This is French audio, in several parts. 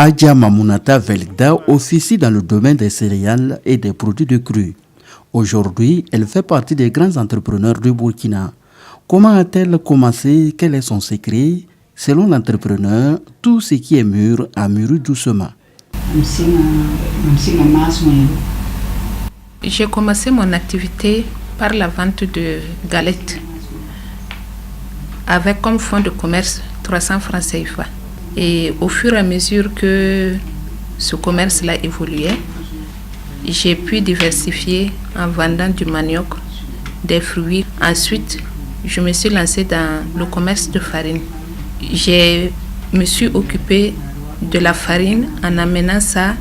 Adja Mamounata Velgda officie dans le domaine des céréales et des produits de cru. Aujourd'hui, elle fait partie des grands entrepreneurs du Burkina. Comment a-t-elle commencé? Quel est son secret? Selon l'entrepreneur, tout ce qui est mûr a mûri doucement. J'ai commencé mon activité par la vente de galettes avec comme fonds de commerce 300 francs CFA. Et au fur et à mesure que ce commerce-là évoluait, j'ai pu diversifier en vendant du manioc, des fruits. Ensuite, je me suis lancée dans le commerce de farine. Je me suis occupée de la farine en amenant ça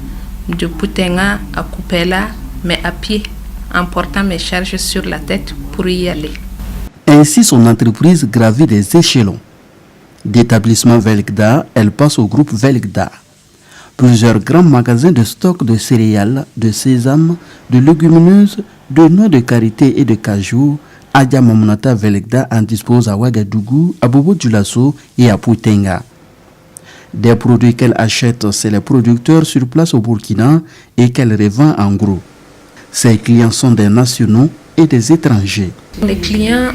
de Poutenga à Kupela, mais à pied, en portant mes charges sur la tête pour y aller. Ainsi, son entreprise gravit des échelons. D'établissement Velgda, elle passe au groupe Velgda. Plusieurs grands magasins de stock de céréales, de sésame, de légumineuses, de noix de karité et de cajou. Adja Mamounata Velgda en dispose à Ouagadougou, à Bobo-Dioulasso et à Poutenga. Des produits qu'elle achète, c'est les producteurs sur place au Burkina et qu'elle revend en gros. Ses clients sont des nationaux et des étrangers. Les clients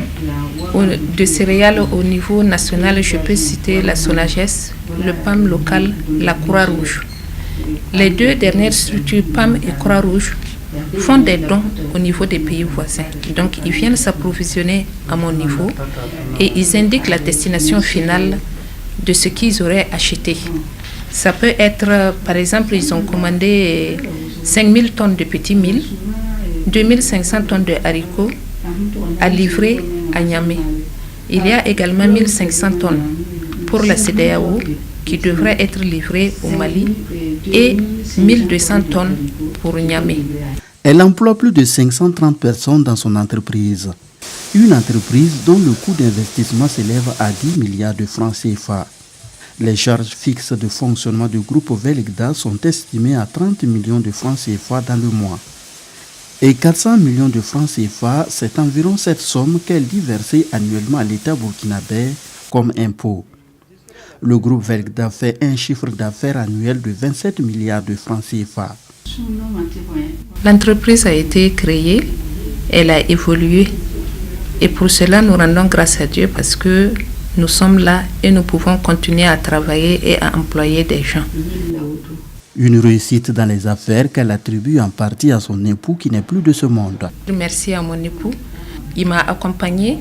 de céréales au niveau national, je peux citer la Sonagès, le PAM local, la Croix-Rouge. Les deux dernières structures, PAM et Croix-Rouge, font des dons au niveau des pays voisins. Donc ils viennent s'approvisionner à mon niveau et ils indiquent la destination finale de ce qu'ils auraient acheté. Ça peut être, par exemple, ils ont commandé 5000 tonnes de petits milles, 2500 tonnes de haricots à livrer à Niamey. Il y a également 1500 tonnes pour la CEDEAO qui devrait être livrée au Mali et 1200 tonnes pour Niamey. Elle emploie plus de 530 personnes dans son entreprise. Une entreprise dont le coût d'investissement s'élève à 10 milliards de francs CFA. Les charges fixes de fonctionnement du groupe Velgda sont estimées à 30 millions de francs CFA dans le mois. Et 400 millions de francs CFA, c'est environ cette somme qu'elle dit verser annuellement à l'État burkinabé comme impôt. Le groupe Velgda fait un chiffre d'affaires annuel de 27 milliards de francs CFA. L'entreprise a été créée, elle a évolué. Et pour cela, nous rendons grâce à Dieu parce que nous sommes là et nous pouvons continuer à travailler et à employer des gens. Une réussite dans les affaires qu'elle attribue en partie à son époux qui n'est plus de ce monde. Merci à mon époux. Il m'a accompagné,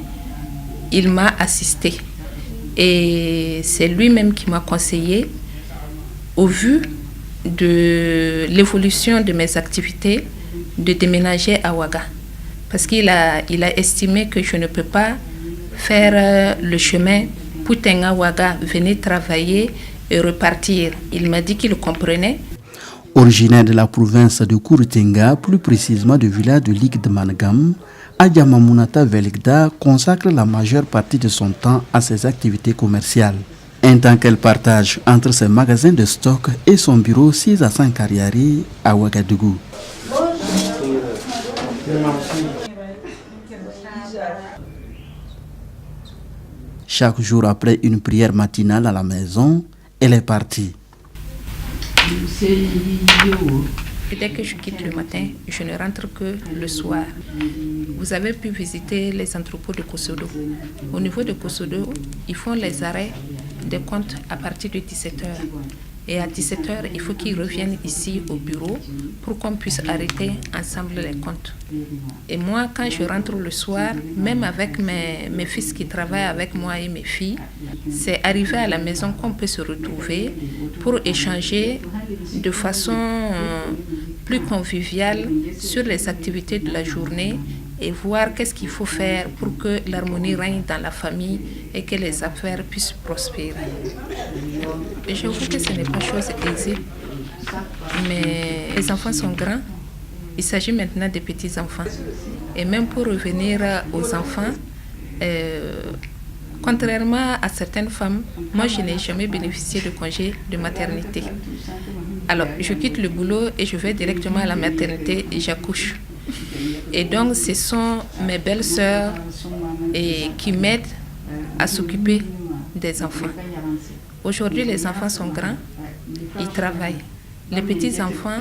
il m'a assisté. Et c'est lui-même qui m'a conseillé, au vu de l'évolution de mes activités, de déménager à Ouaga. Parce qu'il a estimé que je ne peux pas faire le chemin Poutenga-Ouaga, venir travailler et repartir. Il m'a dit qu'il comprenait. Originaire de la province de Kourtenga, plus précisément du village de Ligue de Mangam, Adja Mamounata Velgda consacre la majeure partie de son temps à ses activités commerciales. Un temps qu'elle partage entre ses magasins de stock et son bureau 6 à 5 Kariari à Ouagadougou. Chaque jour après une prière matinale à la maison, elle est partie. Dès que je quitte le matin, je ne rentre que le soir. Vous avez pu visiter les entrepôts de Kosodo. Au niveau de Kosodo, ils font les arrêts des comptes à partir de 17h. Et à 17h, il faut qu'ils reviennent ici au bureau pour qu'on puisse arrêter ensemble les comptes. Et moi, quand je rentre le soir, même avec mes fils qui travaillent avec moi et mes filles, c'est arrivé à la maison qu'on peut se retrouver pour échanger de façon plus conviviale sur les activités de la journée et voir qu'est-ce qu'il faut faire pour que l'harmonie règne dans la famille et que les affaires puissent prospérer. Et je vois que ce n'est pas chose aisée, mais les enfants sont grands. Il s'agit maintenant des petits-enfants. Et même pour revenir aux enfants, contrairement à certaines femmes, moi je n'ai jamais bénéficié de congé de maternité. Alors je quitte le boulot et je vais directement à la maternité et j'accouche. Et donc ce sont mes belles-sœurs qui m'aident à s'occuper des enfants. Aujourd'hui, les enfants sont grands, ils travaillent. Les petits-enfants,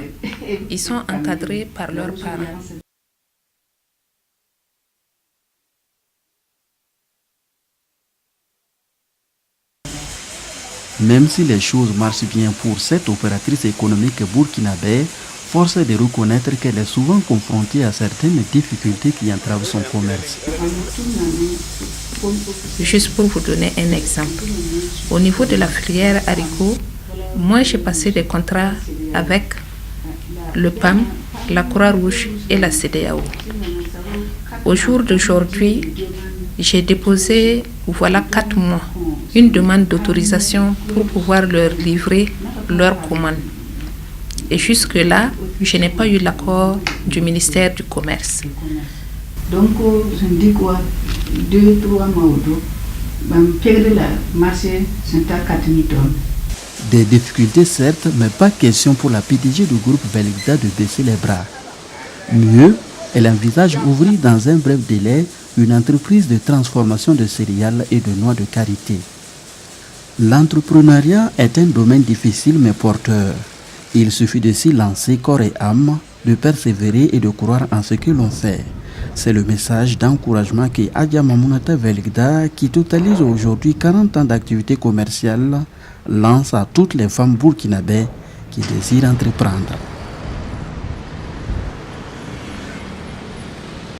ils sont encadrés par leurs parents. Même si les choses marchent bien pour cette opératrice économique burkinabé, force est de reconnaître qu'elle est souvent confrontée à certaines difficultés qui entravent son commerce. Juste pour vous donner un exemple, au niveau de la filière haricots, moi j'ai passé des contrats avec le PAM, la Croix-Rouge et la CEDEAO. Au jour d'aujourd'hui, j'ai déposé, voilà 4 mois, une demande d'autorisation pour pouvoir leur livrer leurs commandes. Et jusque-là, je n'ai pas eu l'accord du ministère du Commerce. Donc, je dis quoi, 2-3 mois, le marché, c'est à 4 tonnes. Des difficultés certes, mais pas question pour la PDG du groupe Velgda de baisser les bras. Mieux, elle envisage ouvrir dans un bref délai une entreprise de transformation de céréales et de noix de karité. L'entrepreneuriat est un domaine difficile mais porteur. Il suffit de s'y lancer corps et âme, de persévérer et de croire en ce que l'on fait. C'est le message d'encouragement que Adia Mamounata Velgda, qui totalise aujourd'hui 40 ans d'activité commerciale, lance à toutes les femmes burkinabées qui désirent entreprendre.